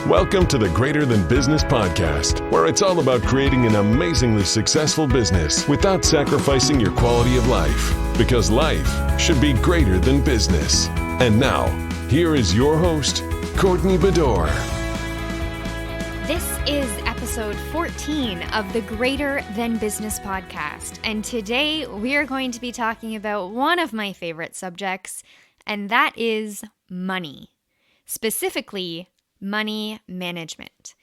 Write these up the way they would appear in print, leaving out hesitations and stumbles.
Welcome to the Greater Than Business podcast, where it's all about creating an amazingly successful business without sacrificing your quality of life, because life should be greater than business. And now, here is your host, Courtney Bedore. This is episode 14 of the Greater Than Business podcast, and today we are going to be talking about one of my favorite subjects, and that is money. Specifically, money management,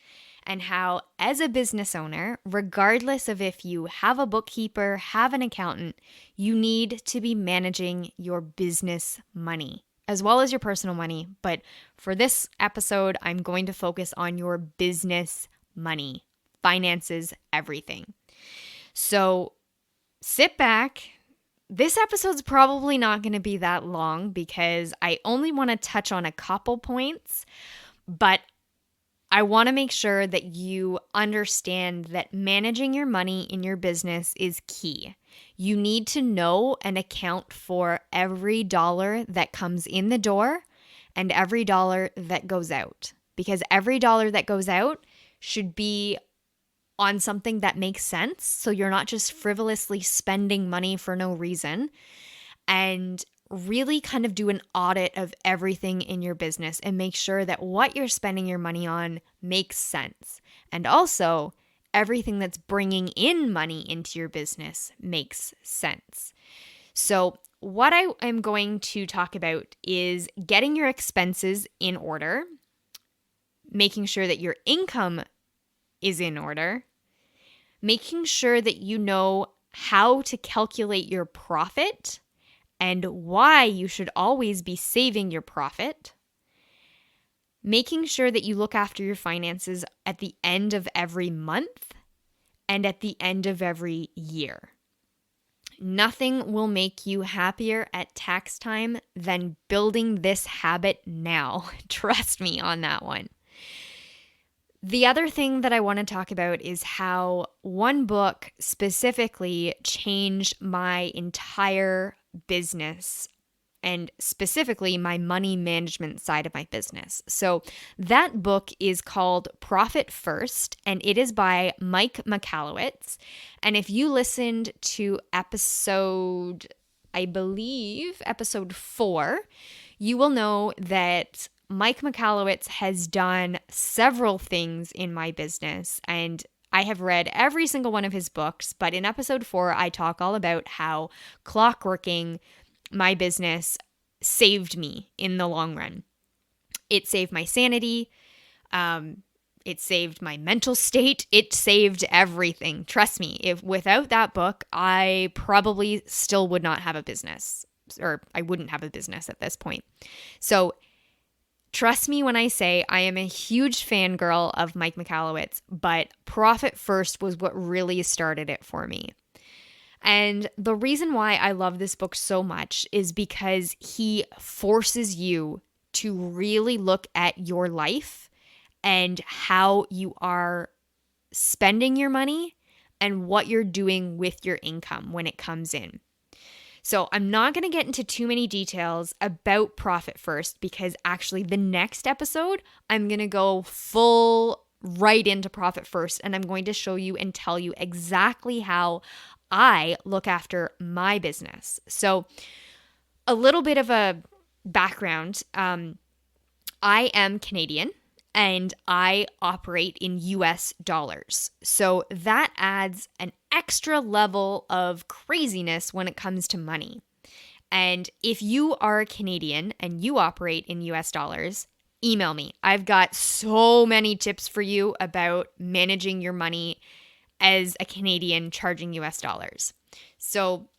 and how as a business owner, regardless of if you have a bookkeeper, have an accountant, you need to be managing your business money as well as your personal money. But for this episode, I'm going to focus on your business money, finances, everything. So sit back. This episode's probably not going to be that long because I only want to touch on a couple points. But I want to make sure that you understand that managing your money in your business is key. You need to know and account for every dollar that comes in the door and every dollar that goes out. Because every dollar that goes out should be on something that makes sense. So you're not just frivolously spending money for no reason. And really kind of do an audit of everything in your business and make sure that what you're spending your money on makes sense. And also, everything that's bringing in money into your business makes sense. So what I am going to talk about is getting your expenses in order, making sure that your income is in order, making sure that you know how to calculate your profit and why you should always be saving your profit, making sure that you look after your finances at the end of every month and at the end of every year. Nothing will make you happier at tax time than building this habit now. Trust me on that one. The other thing that I want to talk about is how one book specifically changed my entire business and specifically my money management side of my business. So that book is called Profit First, and it is by Mike Michalowicz. And if you listened to episode 4, you will know that Mike Michalowicz has done several things in my business, and I have read every single one of his books, but in episode 4, I talk all about how clockworking my business saved me in the long run. It saved my sanity. It saved my mental state. It saved everything. Trust me, if without that book, I probably still would not have a business, or I wouldn't have a business at this point. So trust me when I say I am a huge fangirl of Mike Michalowicz, but Profit First was what really started it for me. And the reason why I love this book so much is because he forces you to really look at your life and how you are spending your money and what you're doing with your income when it comes in. So I'm not going to get into too many details about Profit First because actually the next episode, I'm going to go full right into Profit First, and I'm going to show you and tell you exactly how I look after my business. So a little bit of a background. I am Canadian and I operate in US dollars. So that adds an extra level of craziness when it comes to money. And if you are Canadian and you operate in US dollars, email me. I've got so many tips for you about managing your money as a Canadian charging US dollars. So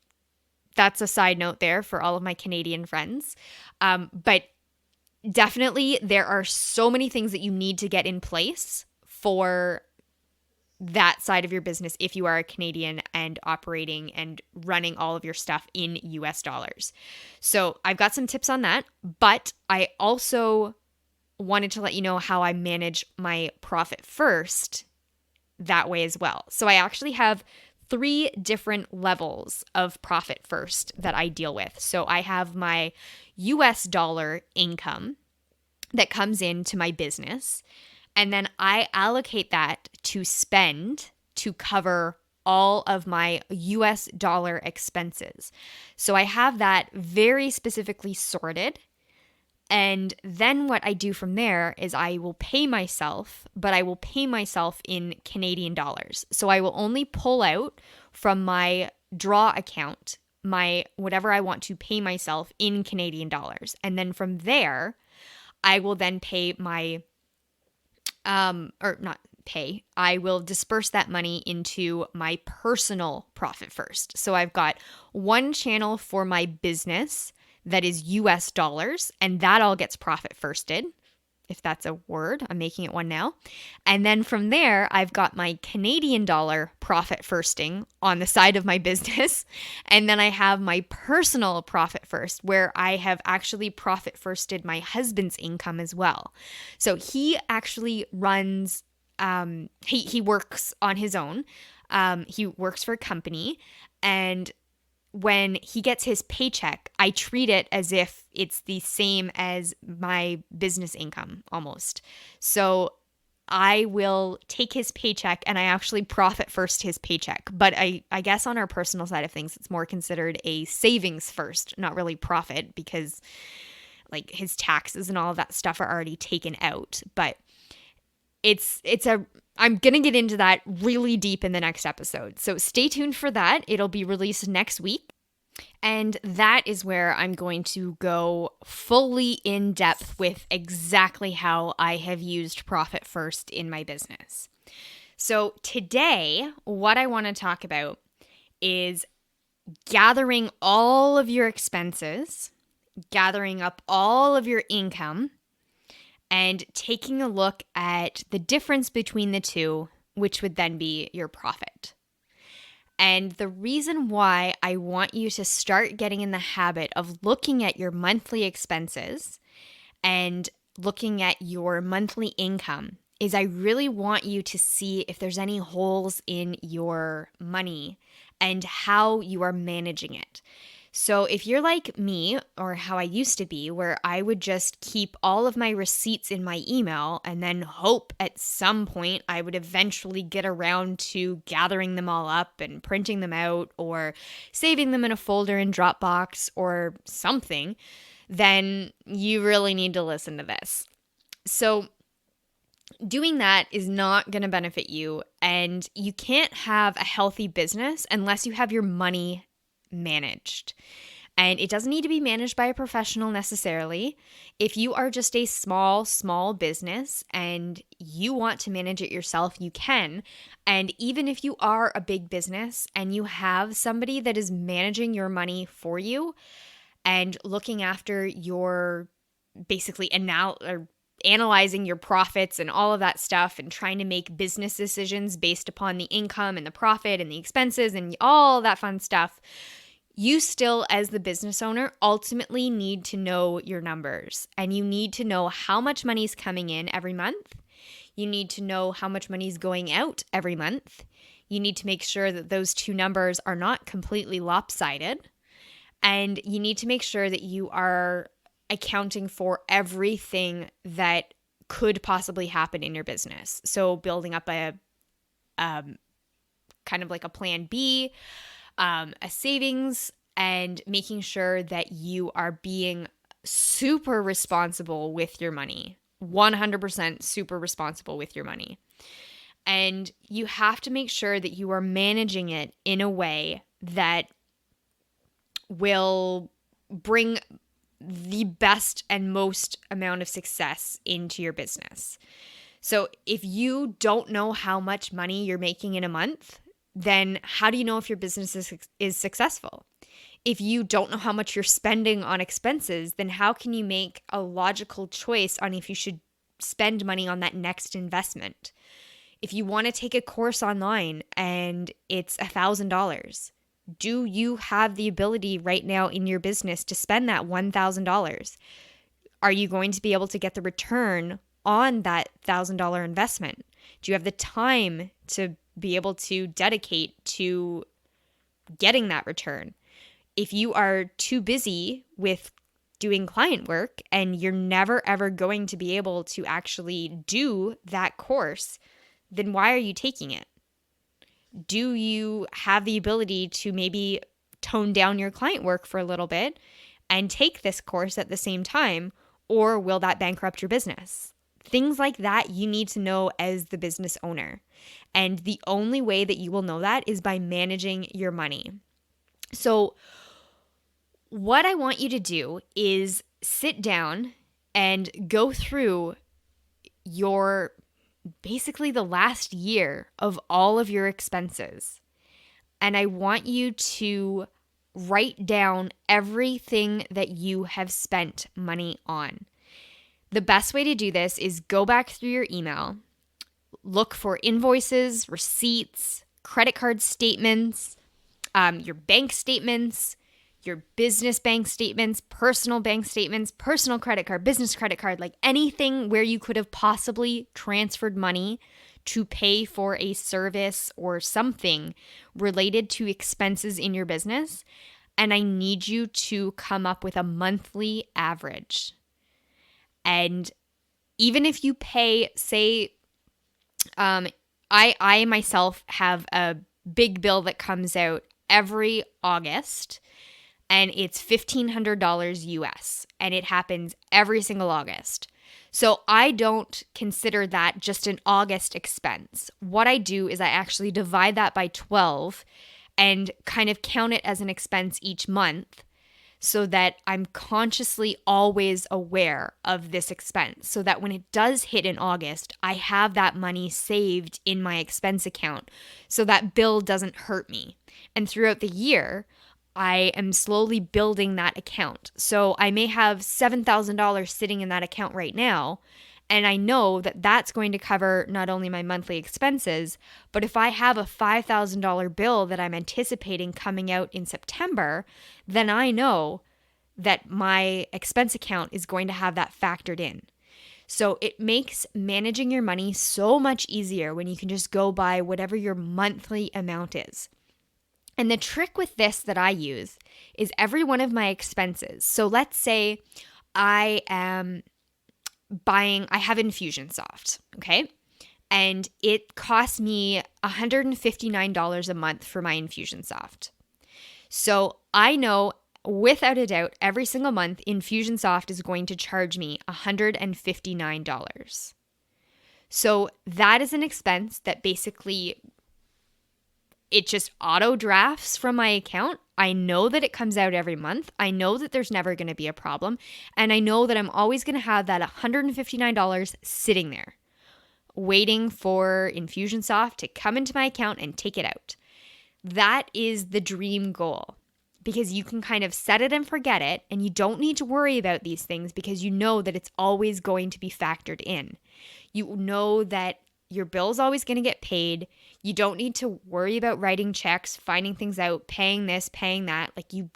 that's a side note there for all of my Canadian friends. But definitely there are so many things that you need to get in place for that side of your business if you are a Canadian and operating and running all of your stuff in US dollars. So I've got some tips on that, but I also wanted to let you know how I manage my Profit First that way as well. So I actually have 3 different levels of Profit First that I deal with. So I have my US dollar income that comes into my business. And then I allocate that to spend to cover all of my US dollar expenses. So I have that very specifically sorted. And then what I do from there is I will pay myself, but I will pay myself in Canadian dollars. So I will only pull out from my draw account my whatever I want to pay myself in Canadian dollars. And then from there, I will then pay my or not pay, I will disperse that money into my personal profit first. So I've got one channel for my business that is US dollars, and that all gets profit firsted, if that's a word. I'm making it one now. And then from there, I've got my Canadian dollar profit firsting on the side of my business. And then I have my personal profit first, where I have actually profit firsted my husband's income as well. So he actually runs, he works on his own. He works for a company, and when he gets his paycheck, I treat it as if it's the same as my business income almost. So I will take his paycheck and I actually profit first his paycheck. But I guess on our personal side of things, it's more considered a savings first, not really profit, because like his taxes and all of that stuff are already taken out. But I'm going to get into that really deep in the next episode. So stay tuned for that. It'll be released next week. And that is where I'm going to go fully in depth with exactly how I have used Profit First in my business. So today, what I want to talk about is gathering all of your expenses, gathering up all of your income, and taking a look at the difference between the two, which would then be your profit. And the reason why I want you to start getting in the habit of looking at your monthly expenses and looking at your monthly income is I really want you to see if there's any holes in your money and how you are managing it. So if you're like me, or how I used to be, where I would just keep all of my receipts in my email and then hope at some point I would eventually get around to gathering them all up and printing them out or saving them in a folder in Dropbox or something, then you really need to listen to this. So doing that is not going to benefit you, and you can't have a healthy business unless you have your money managed. And it doesn't need to be managed by a professional necessarily. If you are just a small business and you want to manage it yourself, you can. And even if you are a big business and you have somebody that is managing your money for you and looking after your basically analyzing your profits and all of that stuff and trying to make business decisions based upon the income and the profit and the expenses and all that fun stuff, you still, as the business owner, ultimately need to know your numbers, and you need to know how much money is coming in every month. You need to know how much money is going out every month. You need to make sure that those two numbers are not completely lopsided, and you need to make sure that you are accounting for everything that could possibly happen in your business. So building up a kind of like a plan B, a savings, and making sure that you are being super responsible with your money, 100% super responsible with your money. And you have to make sure that you are managing it in a way that will bring the best and most amount of success into your business. So if you don't know how much money you're making in a month, then how do you know if your business is successful? If you don't know how much you're spending on expenses, then how can you make a logical choice on if you should spend money on that next investment? If you want to take a course online and it's $1,000, do you have the ability right now in your business to spend that $1,000? Are you going to be able to get the return on that $1,000 investment? Do you have the time to be able to dedicate to getting that return? If you are too busy with doing client work and you're never ever going to be able to actually do that course, then why are you taking it? Do you have the ability to maybe tone down your client work for a little bit and take this course at the same time, or will that bankrupt your business? Things like that you need to know as the business owner. And the only way that you will know that is by managing your money. So what I want you to do is sit down and go through basically the last year of all of your expenses. And I want you to write down everything that you have spent money on. The best way to do this is go back through your email, look for invoices, receipts, credit card statements, your bank statements, your business bank statements, personal credit card, business credit card, like anything where you could have possibly transferred money to pay for a service or something related to expenses in your business. And I need you to come up with a monthly average. And even if you pay, say, I myself have a big bill that comes out every August, and it's $1,500 US, and it happens every single August. So I don't consider that just an August expense. What I do is I actually divide that by 12 and kind of count it as an expense each month, so that I'm consciously always aware of this expense, so that when it does hit in August, I have that money saved in my expense account so that bill doesn't hurt me. And throughout the year, I am slowly building that account. So I may have $7,000 sitting in that account right now, and I know that that's going to cover not only my monthly expenses, but if I have a $5,000 bill that I'm anticipating coming out in September, then I know that my expense account is going to have that factored in. So it makes managing your money so much easier when you can just go by whatever your monthly amount is. And the trick with this that I use is every one of my expenses. So let's say I have Infusionsoft, okay? And it costs me $159 a month for my Infusionsoft. So I know without a doubt every single month Infusionsoft is going to charge me $159. So that is an expense that basically it just auto drafts from my account. I know that it comes out every month. I know that there's never going to be a problem. And I know that I'm always going to have that $159 sitting there, waiting for Infusionsoft to come into my account and take it out. That is the dream goal, because you can kind of set it and forget it, and you don't need to worry about these things because you know that it's always going to be factored in. You know that your bill's always going to get paid. You don't need to worry about writing checks, finding things out, paying this, paying that. Like you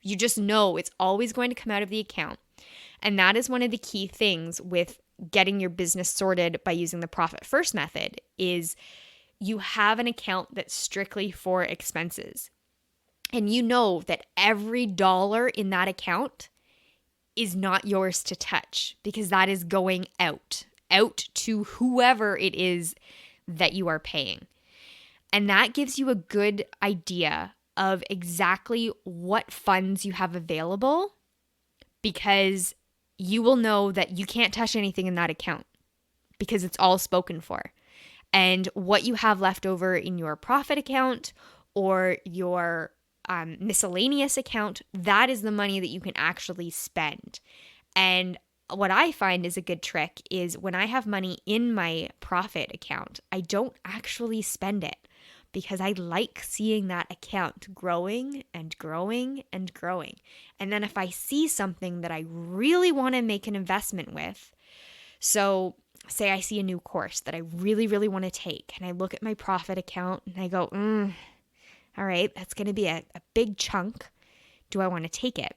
just know it's always going to come out of the account. And that is one of the key things with getting your business sorted by using the Profit First method is you have an account that's strictly for expenses. And you know that every dollar in that account is not yours to touch because that is going out to whoever it is that you are paying. And that gives you a good idea of exactly what funds you have available, because you will know that you can't touch anything in that account because it's all spoken for. And what you have left over in your profit account or your miscellaneous account, that is the money that you can actually spend. And what I find is a good trick is when I have money in my profit account, I don't actually spend it because I like seeing that account growing and growing and growing. And then if I see something that I really want to make an investment with, so say I see a new course that I really, really want to take, and I look at my profit account and I go, all right, that's going to be a big chunk. Do I want to take it?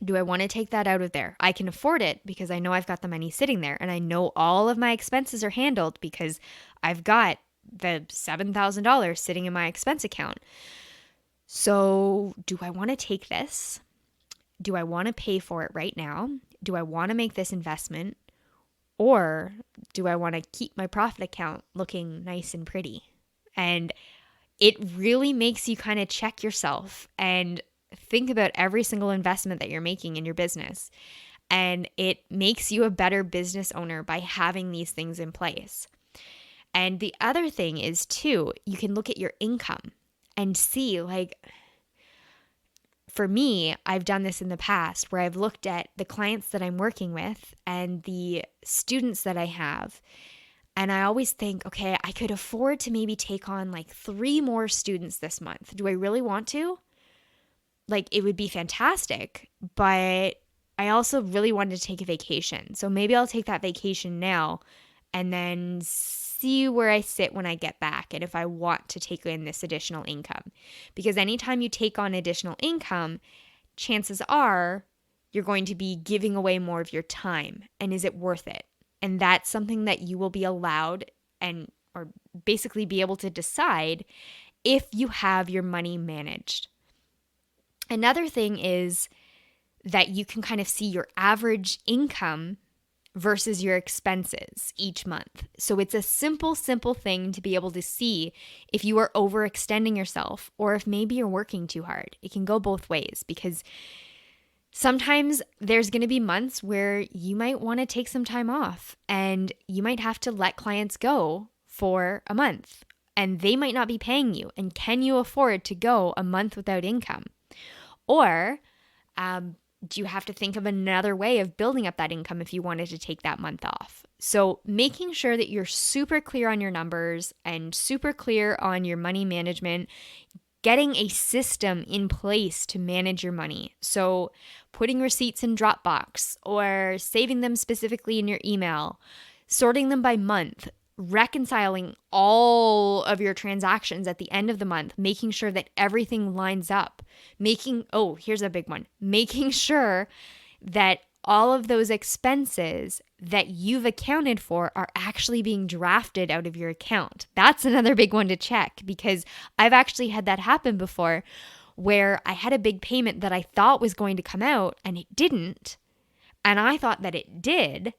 Do I want to take that out of there? I can afford it because I know I've got the money sitting there and I know all of my expenses are handled because I've got the $7,000 sitting in my expense account. So do I want to take this? do I want to pay for it right now? Do I want to make this investment? Or do I want to keep my profit account looking nice and pretty? And it really makes you kind of check yourself and think about every single investment that you're making in your business. And it makes you a better business owner by having these things in place. And the other thing is too, you can look at your income and see, like, for me, I've done this in the past where I've looked at the clients that I'm working with and the students that I have. And I always think, okay, I could afford to maybe take on like 3 more students this month. Do I really want to? Like, it would be fantastic, but I also really wanted to take a vacation. So maybe I'll take that vacation now and then see where I sit when I get back and if I want to take in this additional income. Because anytime you take on additional income, chances are you're going to be giving away more of your time. And is it worth it? And that's something that you will be allowed or basically be able to decide if you have your money managed. Another thing is that you can kind of see your average income versus your expenses each month. So it's a simple thing to be able to see if you are overextending yourself or if maybe you're working too hard. It can go both ways because sometimes there's going to be months where you might want to take some time off and you might have to let clients go for a month and they might not be paying you. And can you afford to go a month without income? Or do you have to think of another way of building up that income if you wanted to take that month off? So making sure that you're super clear on your numbers and super clear on your money management, getting a system in place to manage your money. So putting receipts in Dropbox or saving them specifically in your email, sorting them by month, reconciling all of your transactions at the end of the month, making sure that everything lines up, here's a big one, making sure that all of those expenses that you've accounted for are actually being drafted out of your account. That's another big one to check because I've actually had that happen before where I had a big payment that I thought was going to come out and it didn't. And I thought that it did.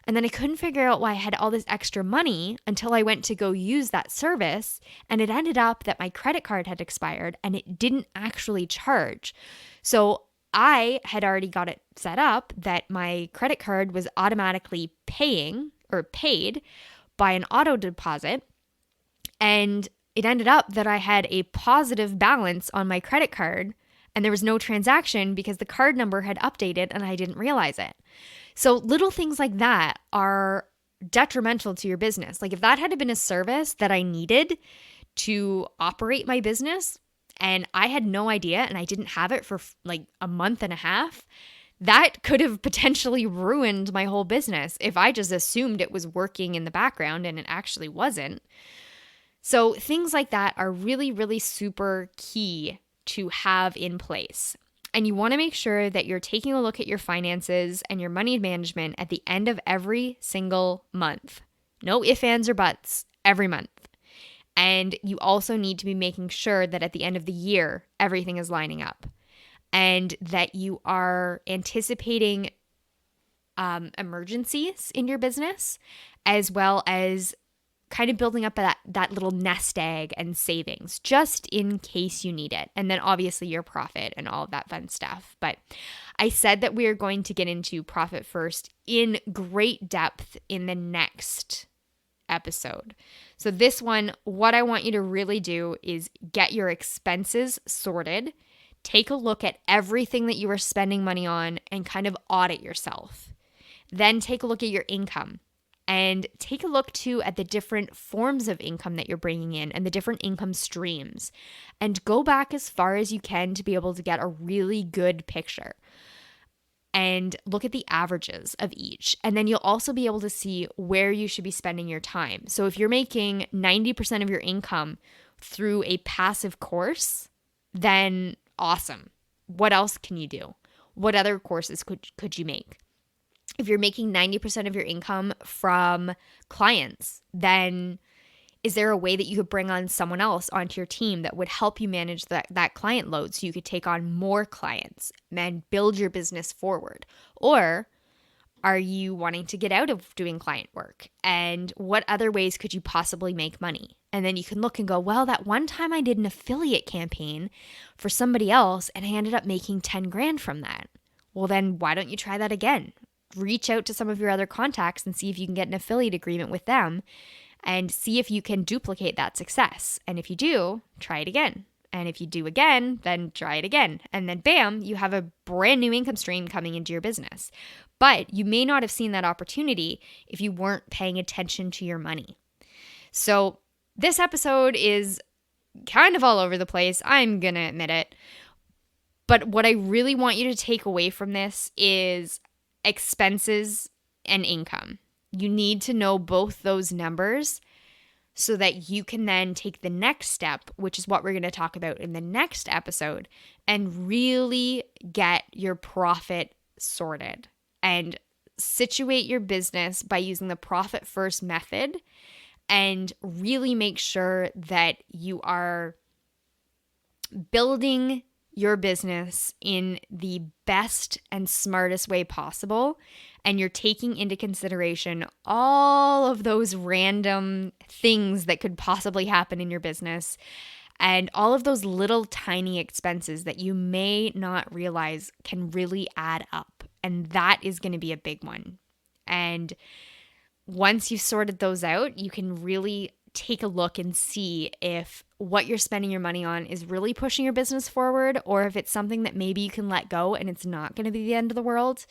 And then I couldn't figure out why I had all this extra money until I went to go use that service. And it ended up that my credit card had expired and it didn't actually charge. So I had already got it set up that my credit card was automatically paid by an auto deposit. And it ended up that I had a positive balance on my credit card and there was no transaction because the card number had updated and I didn't realize it. So little things like that are detrimental to your business. Like if that had been a service that I needed to operate my business and I had no idea and I didn't have it for like a month and a half, that could have potentially ruined my whole business if I just assumed it was working in the background and it actually wasn't. So things like that are really, really super key to have in place. And you want to make sure that you're taking a look at your finances and your money management at the end of every single month. No ifs, ands, or buts, every month. And you also need to be making sure that at the end of the year, everything is lining up and that you are anticipating emergencies in your business as well as kind of building up that little nest egg and savings just in case you need it. And then obviously your profit and all of that fun stuff. But I said that we are going to get into profit first in great depth in the next episode. So this one, what I want you to really do is get your expenses sorted, take a look at everything that you are spending money on and kind of audit yourself. Then take a look at your income. And take a look too at the different forms of income that you're bringing in and the different income streams. And go back as far as you can to be able to get a really good picture. And look at the averages of each. And then you'll also be able to see where you should be spending your time. So if you're making 90% of your income through a passive course, then awesome. What else can you do? What other courses could you make? If you're making 90% of your income from clients, then Is there a way that you could bring on someone else onto your team that would help you manage that client load so you could take on more clients and build your business forward? Or are you wanting to get out of doing client work? And what other ways could you possibly make money? And then you can look and go, well, that one time I did an affiliate campaign for somebody else and I ended up making 10 grand from that. Well, then why don't you try that again? Reach out to some of your other contacts and see if you can get an affiliate agreement with them and see if you can duplicate that success. And if you do, try it again. And if you do again, then try it again. And then bam, you have a brand new income stream coming into your business. But you may not have seen that opportunity if you weren't paying attention to your money. So this episode is kind of all over the place. I'm going to admit it. But what I really want you to take away from this is expenses and income. You need to know both those numbers so that you can then take the next step, which is what we're going to talk about in the next episode, and really get your profit sorted and situate your business by using the profit first method and really make sure that you are building your business in the best and smartest way possible, and you're taking into consideration all of those random things that could possibly happen in your business and all of those little tiny expenses that you may not realize can really add up. And that is going to be a big one. And once you've sorted those out, you can really take a look and see if what you're spending your money on is really pushing your business forward, or if it's something that maybe you can let go and it's not going to be the end of the world.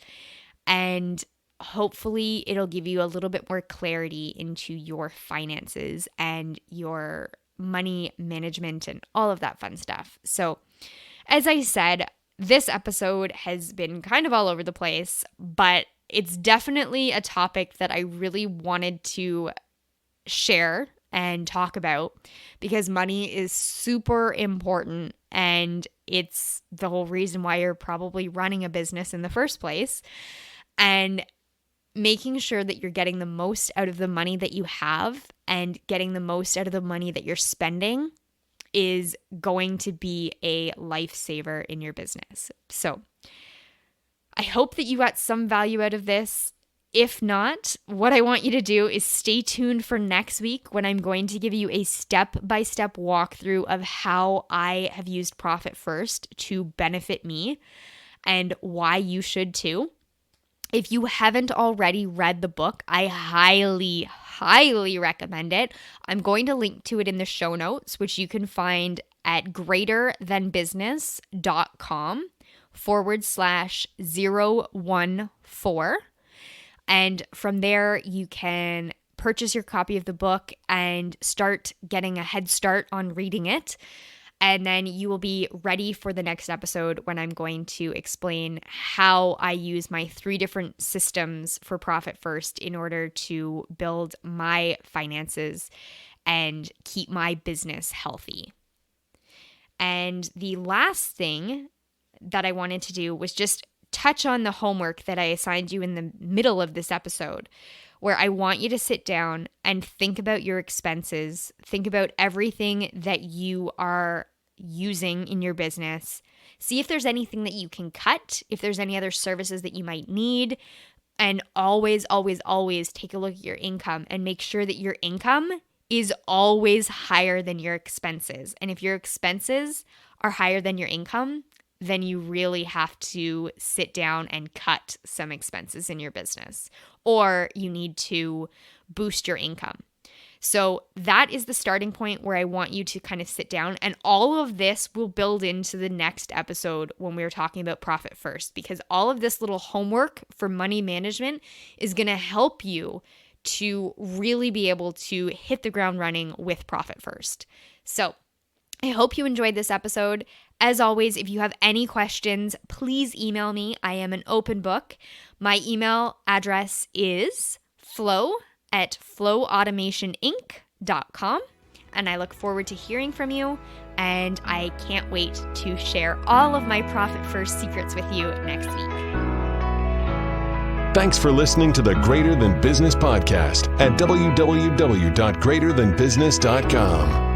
And hopefully it'll give you a little bit more clarity into your finances and your money management and all of that fun stuff. So, as I said, this episode has been kind of all over the place, but it's definitely a topic that I really wanted to share and talk about because money is super important, and it's the whole reason why you're probably running a business in the first place. And making sure that you're getting the most out of the money that you have and getting the most out of the money that you're spending is going to be a lifesaver in your business. So I hope that you got some value out of this. If not, what I want you to do is stay tuned for next week when I'm going to give you a step-by-step walkthrough of how I have used Profit First to benefit me and why you should too. If you haven't already read the book, I highly, highly recommend it. I'm going to link to it in the show notes, which you can find at greaterthanbusiness.com/014. And from there, you can purchase your copy of the book and start getting a head start on reading it. And then you will be ready for the next episode when I'm going to explain how I use my 3 different systems for Profit First in order to build my finances and keep my business healthy. And the last thing that I wanted to do was just touch on the homework that I assigned you in the middle of this episode, where I want you to sit down and think about your expenses, think about everything that you are using in your business, see if there's anything that you can cut, if there's any other services that you might need, and always, always, always take a look at your income and make sure that your income is always higher than your expenses. And if your expenses are higher than your income, then you really have to sit down and cut some expenses in your business, or you need to boost your income. So that is the starting point where I want you to kind of sit down, and all of this will build into the next episode when we're talking about Profit First, because all of this little homework for money management is going to help you to really be able to hit the ground running with Profit First. So I hope you enjoyed this episode. As always, if you have any questions, please email me. I am an open book. My email address is flow@flowautomationinc.com. And I look forward to hearing from you. And I can't wait to share all of my Profit First secrets with you next week. Thanks for listening to the Greater Than Business podcast at www.greaterthanbusiness.com.